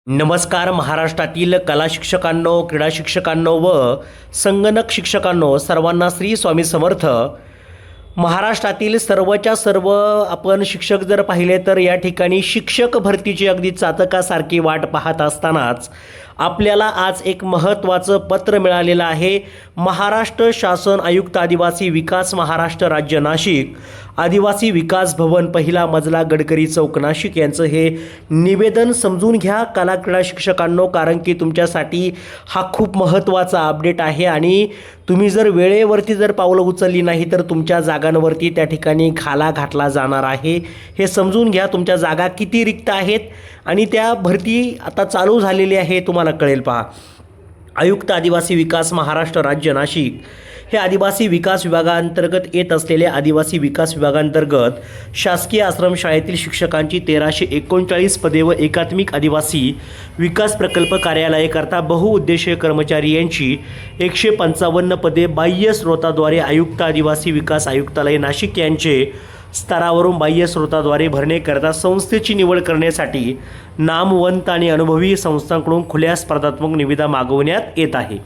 नमस्कार महाराष्ट्रातील कला शिक्षकांनो, क्रीडा शिक्षकांनो व संगणक शिक्षकांनो, सर्वांना श्री स्वामी समर्थ. महाराष्ट्रातील सर्वच्या सर्व आपण शिक्षक जर पाहिले तर या ठिकाणी शिक्षक भरतीची अगदी चातकासारखी वाट पाहत असतानाच आपल्याला आज एक महत्त्वाचं पत्र मिळालेलं आहे. महाराष्ट्र शासन आयुक्त आदिवासी विकास महाराष्ट्र राज्य नाशिक, आदिवासी विकास भवन पहिला मजला गडकरी चौक नाशिक यांचं हे निवेदन समजून घ्या कला क्रीडा शिक्षकांनो, कारण की तुमच्यासाठी हा खूप महत्त्वाचा अपडेट आहे आणि तुम्ही जर वेळेवरती जर पावलं उचलली नाही तर तुमच्या जागांवरती त्या ठिकाणी घाला घातला जाणार आहे. हे समजून घ्या. तुमच्या जागा किती रिक्त आहेत आणि त्या भरती आता चालू झालेली आहे तुम्हाला कळेल. पहा, आयुक्त आदिवासी विकास महाराष्ट्र राज्य नाशिक हे आदिवासी विकास विभागांतर्गत येत असलेल्या आदिवासी विकास विभागांतर्गत शासकीय आश्रमशाळेतील शिक्षकांची 1339 पदे व एकात्मिक आदिवासी विकास प्रकल्प कार्यालयाकरता बहुउद्देशीय कर्मचारी यांची 155 पदे बाह्य स्रोताद्वारे आयुक्त आदिवासी विकास आयुक्तालय नाशिक यांचे स्तरावरून बाह्य स्रोताद्वारे भरण्याकरता संस्थेची निवड करण्यासाठी नामवंत आणि अनुभवी संस्थांकडून खुल्या स्पर्धात्मक निविदा मागवण्यात येत आहे.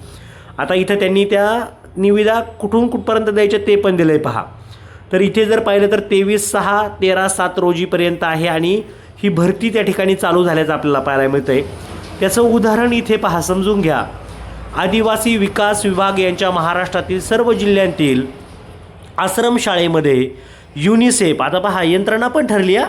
आता इथं त्यांनी त्या निविदा कुठपर्यंत द्यायच्या ते पण दिलं आहे. पहा, तर इथे जर पाहिलं तर 23/6/13/7 रोजीपर्यंत आहे आणि ही भरती त्या ठिकाणी चालू झाल्याचं आपल्याला पाहायला मिळतं आहे. त्याचं उदाहरण इथे पहा, समजून घ्या. आदिवासी विकास विभाग यांच्या महाराष्ट्रातील सर्व जिल्ह्यांतील आश्रमशाळेमध्ये युनिसेफ, आता पहा यंत्रणा पण ठरली आहे.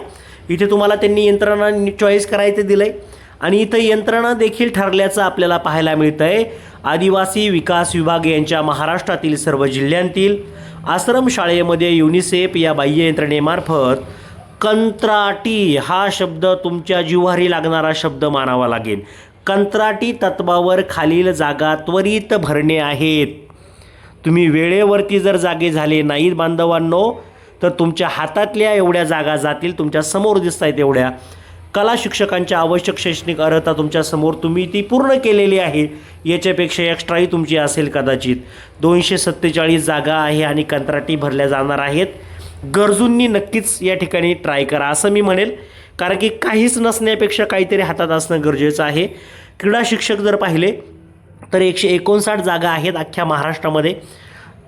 इथे तुम्हाला त्यांनी यंत्रणा चॉईस करायचं दिलं आहे आणि इथं यंत्रणा देखील ठरल्याचं आपल्याला पाहायला मिळतं आहे. आदिवासी विकास विभाग यांच्या महाराष्ट्रातील सर्व जिल्ह्यांतील आश्रमशाळेमध्ये युनिसेफ या बाह्य यंत्रणेमार्फत कंत्राटी हा शब्द तुमच्या जिव्हारी लागणारा शब्द मानावा लागेल. कंत्राटी तत्वावर खालील जागा त्वरित भरणे आहेत. तुम्ही वेळेवरती जर जागे झाले नाहीत बांधवांनो तर तुमच्या हातातल्या एवढ्या जागा जातील. तुमच्या समोर दिसत आहेत एवढ्या कला शिक्षकांच्या आवश्यक शैक्षणिक अर्हता तुमच्या समोर तुम्ही ती पूर्ण केलेली आहे. याच्यापेक्षा एक्स्ट्राही तुमची असेल कदाचित. 247 जागा आहे आणि कंत्राटी भरल्या जाणार आहेत. गरजूंनी नक्कीच या ठिकाणी ट्राय करा असं मी म्हणेल, कारण की काहीच नसण्यापेक्षा काहीतरी हातात असणं गरजेचं आहे. क्रीडा शिक्षक जर पाहिले तर 159 जागा आहेत अख्ख्या महाराष्ट्रामध्ये.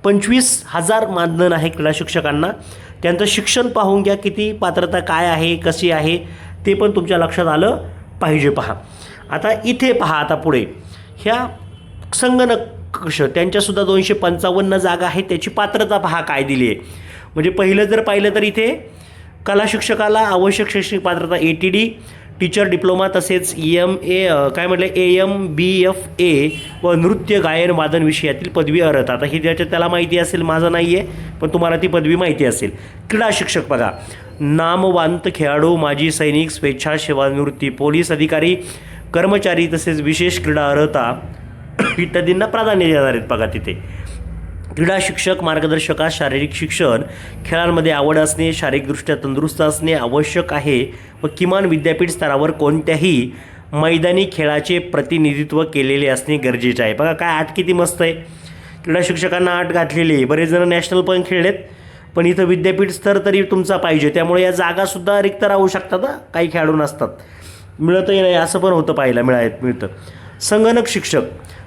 25,000 मानधन आहे क्रीडा शिक्षकांना. त्यांचं शिक्षण पाहून घ्या, किती पात्रता काय आहे, कशी आहे ते पण तुमच्या लक्षात आलं पाहिजे. पहा, आता इथे पहा, आता पुढे ह्या संगणक कक्ष त्यांच्यासुद्धा 255 जागा आहेत. त्याची पात्रता पहा काय दिली आहे. म्हणजे पहिलं जर पाहिलं तर इथे कला शिक्षकाला आवश्यक शैक्षणिक पात्रता ATD टीचर डिप्लोमा तसेच AMBFA व नृत्य गायन वादन विषयातील पदवी अर्हता. आता ही त्याला माहिती असेल, माझं नाही आहे पण तुम्हाला ती पदवी माहिती असेल. क्रीडा शिक्षक बघा, नामवंत खेळाडू, माजी सैनिक, स्वेच्छा सेवानिवृत्ती, पोलीस अधिकारी, कर्मचारी तसेच विशेष क्रीडा अर्हता इत्यादींना प्राधान्य देणार आहेत. बघा तिथे क्रीडा शिक्षक मार्गदर्शकास शारीरिक शिक्षण, खेळांमध्ये आवड असणे, शारीरिकदृष्ट्या तंदुरुस्त असणे आवश्यक आहे व किमान विद्यापीठ स्तरावर कोणत्याही मैदानी खेळाचे प्रतिनिधित्व केलेले असणे गरजेचे आहे. बघा काय आठ किती मस्त आहे. क्रीडा शिक्षकांना आठ घातलेली आहे. बरेच जण नॅशनल पण खेळलेत, पण इथं विद्यापीठ स्तर तरी तुमचा पाहिजे. त्यामुळे या जागासुद्धा रिक्त राहू शकतात. काही खेळाडू नसतात, मिळतही नाही असं पण होतं, पाहायला मिळतं.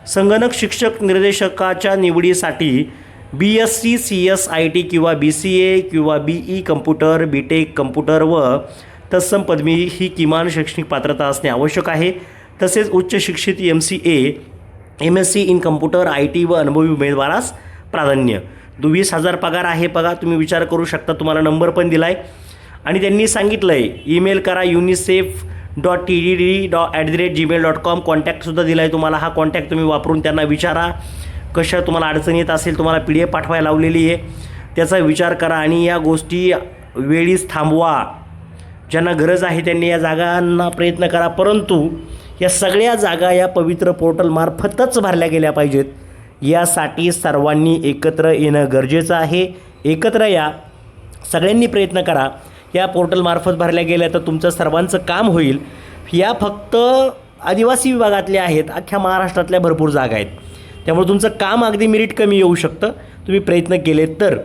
संगणक शिक्षक निर्देशकाच्या निवडीसाठी BSc CSIT किंवा BCA किंवा BE कम्प्युटर, BTech कम्प्युटर व तत्सम पदवी ही किमान शैक्षणिक पात्रता असणे आवश्यक आहे. तसेच उच्च शिक्षित MCA MSc in computer IT व अनुभवी उमेदवारास प्राधान्य. 20,000 पगार आहे. बघा तुम्ही विचार करू शकता. तुम्हाला नंबर पण दिला आहे आणि त्यांनी सांगितलं आहे ईमेल करा unicef.tdd@gmail.com. कॉन्टॅक्टसुद्धा दिला आहे तुम्हाला. हा कॉन्टॅक्ट तुम्ही वापरून त्यांना विचारा. कशा तुम्हाला अडचण येत असेल, तुम्हाला PDF पाठवायला लावलेली आहे, त्याचा विचार करा आणि या गोष्टी वेळीच थांबवा. ज्यांना गरज आहे त्यांनी या जागांना प्रयत्न करा, परंतु या सगळ्या जागा या पवित्र पोर्टलमार्फतच भरल्या गेल्या पाहिजेत. यासाठी सर्वांनी एकत्र येणं गरजेचं आहे. एकत्र या, सगळ्यांनी प्रयत्न करा. या पोर्टलमार्फत भरल्या गेल्या तर तुमचं सर्वांचं काम होईल. या फक्त आदिवासी विभागातल्या आहेत, अख्ख्या महाराष्ट्रातल्या भरपूर जागा आहेत. त्यामुळे तुमचं काम अगदी मेरिट कमी येऊ शकतं तुम्ही प्रयत्न केले तर.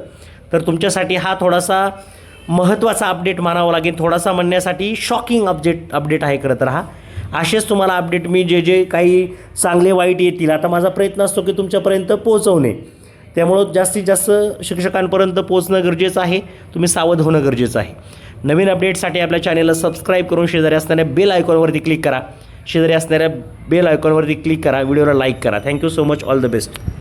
तुमच्यासाठी हा थोडासा महत्त्वाचा अपडेट मानावा लागेल. थोडासा म्हणण्यासाठी शॉकिंग अपडेट आहे खरं तर हा. असेच तुम्हाला अपडेट मी जे काही चांगले वाईट येतील, आता माझा प्रयत्न असतो की तुमच्यापर्यंत पोहोचवणे, त्यामुळं जास्तीत जास्त शिक्षकांपर्यंत पोहोचणं गरजेचं आहे. तुम्ही सावध होणं गरजेचं आहे. नवीन अपडेटसाठी आपल्या चॅनेलला सबस्क्राईब करून शेजारी असणाऱ्या बेल आयकॉनवरती क्लिक करा. व्हिडिओला लाईक करा. Thank you so much. All the best.